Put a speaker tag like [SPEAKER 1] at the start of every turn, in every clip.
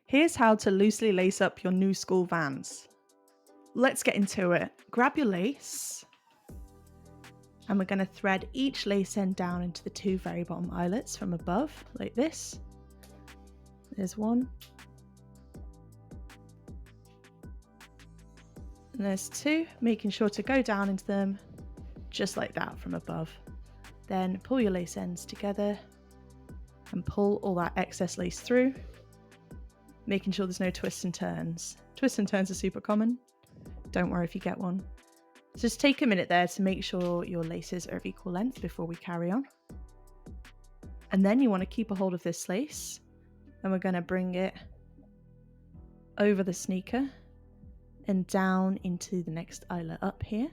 [SPEAKER 1] Here's how to loosely lace up your Knu Skool Vans. Let's get into it. Grab your lace, and we're going to thread each lace end down into the two very bottom eyelets from above, like this. There's one. And there's two, making sure to go down into them just like that from above. Then pull your lace ends together and pull all that excess lace through, making sure there's no twists and turns. Twists and turns are super common. Don't worry if you get one. So just take a minute there to make sure your laces are of equal length before we carry on. And then you want to keep a hold of this lace, and we're going to bring it over the sneaker and down into the next eyelet up here.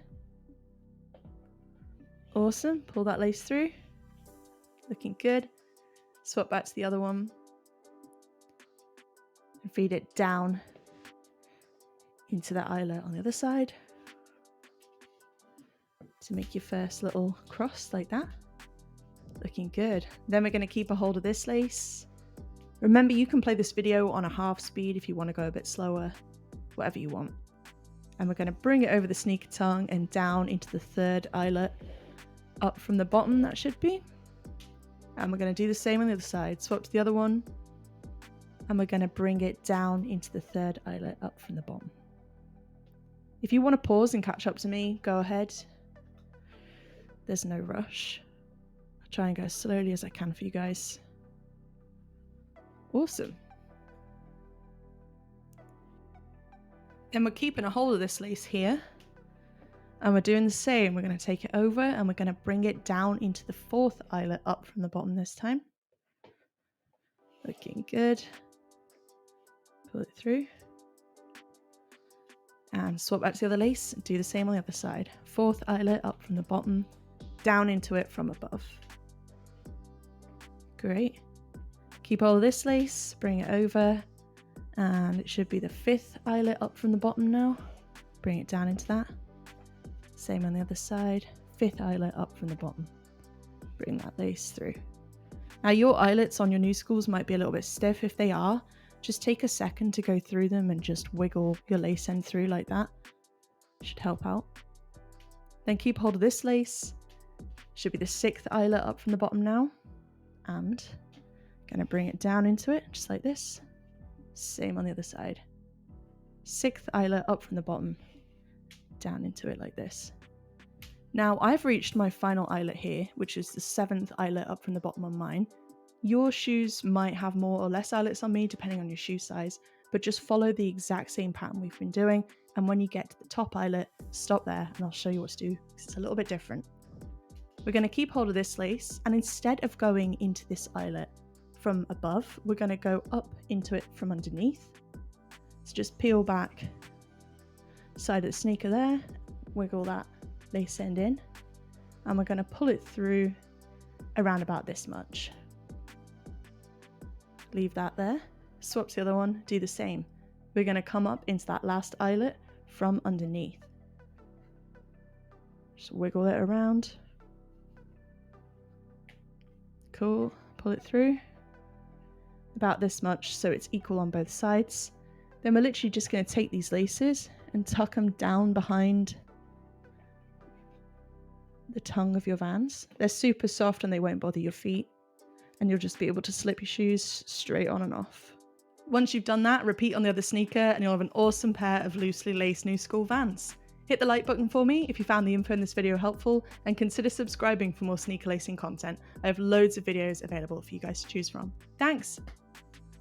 [SPEAKER 1] Awesome. Pull that lace through. Looking good. Swap back to the other one and feed it down into that eyelet on the other side to make your first little cross like that. Looking good. Then we're going to keep a hold of this lace. Remember, you can play this video on a half speed if you want to go a bit slower, whatever you want. And we're going to bring it over the sneaker tongue and down into the third eyelet up from the bottom, that should be. And we're going to do the same on the other side. Swap to the other one, and we're going to bring it down into the third eyelet up from the bottom. If you want to pause and catch up to me, go ahead. There's no rush. I'll try and go as slowly as I can for you guys. Awesome. Then we're keeping a hold of this lace here, and we're doing the same. We're going to take it over and we're going to bring it down into the fourth eyelet up from the bottom this time. Looking good. Pull it through. And swap back to the other lace and do the same on the other side. Fourth eyelet up from the bottom, down into it from above. Great. Keep all of this lace, bring it over, and it should be the fifth eyelet up from the bottom now. Bring it down into that. Same on the other side. Fifth eyelet up from the bottom. Bring that lace through. Now your eyelets on your Knu Skools might be a little bit stiff. If they are, just take a second to go through them and just wiggle your lace end through like that. Should help out. Then keep hold of this lace. Should be the sixth eyelet up from the bottom now. And gonna bring it down into it, just like this. Same on the other side. Sixth eyelet up from the bottom, down into it like this. Now I've reached my final eyelet here, which is the seventh eyelet up from the bottom on mine. Your shoes might have more or less eyelets on me, depending on your shoe size, but just follow the exact same pattern we've been doing. And when you get to the top eyelet, stop there and I'll show you what to do, because it's a little bit different. We're going to keep hold of this lace, and instead of going into this eyelet from above, we're going to go up into it from underneath. So just peel back side of the sneaker there, wiggle that lace end in, and we're going to pull it through around about this much. Leave that there, swap to the other one, do the same. We're going to come up into that last eyelet from underneath. Just wiggle it around. Cool, pull it through. About this much so it's equal on both sides. Then we're literally just going to take these laces and tuck them down behind the tongue of your Vans. They're super soft and they won't bother your feet, and you'll just be able to slip your shoes straight on and off. Once you've done that, repeat on the other sneaker and you'll have an awesome pair of loosely laced Knu Skool Vans. Hit the like button for me if you found the info in this video helpful, and consider subscribing for more sneaker lacing content. I have loads of videos available for you guys to choose from. Thanks!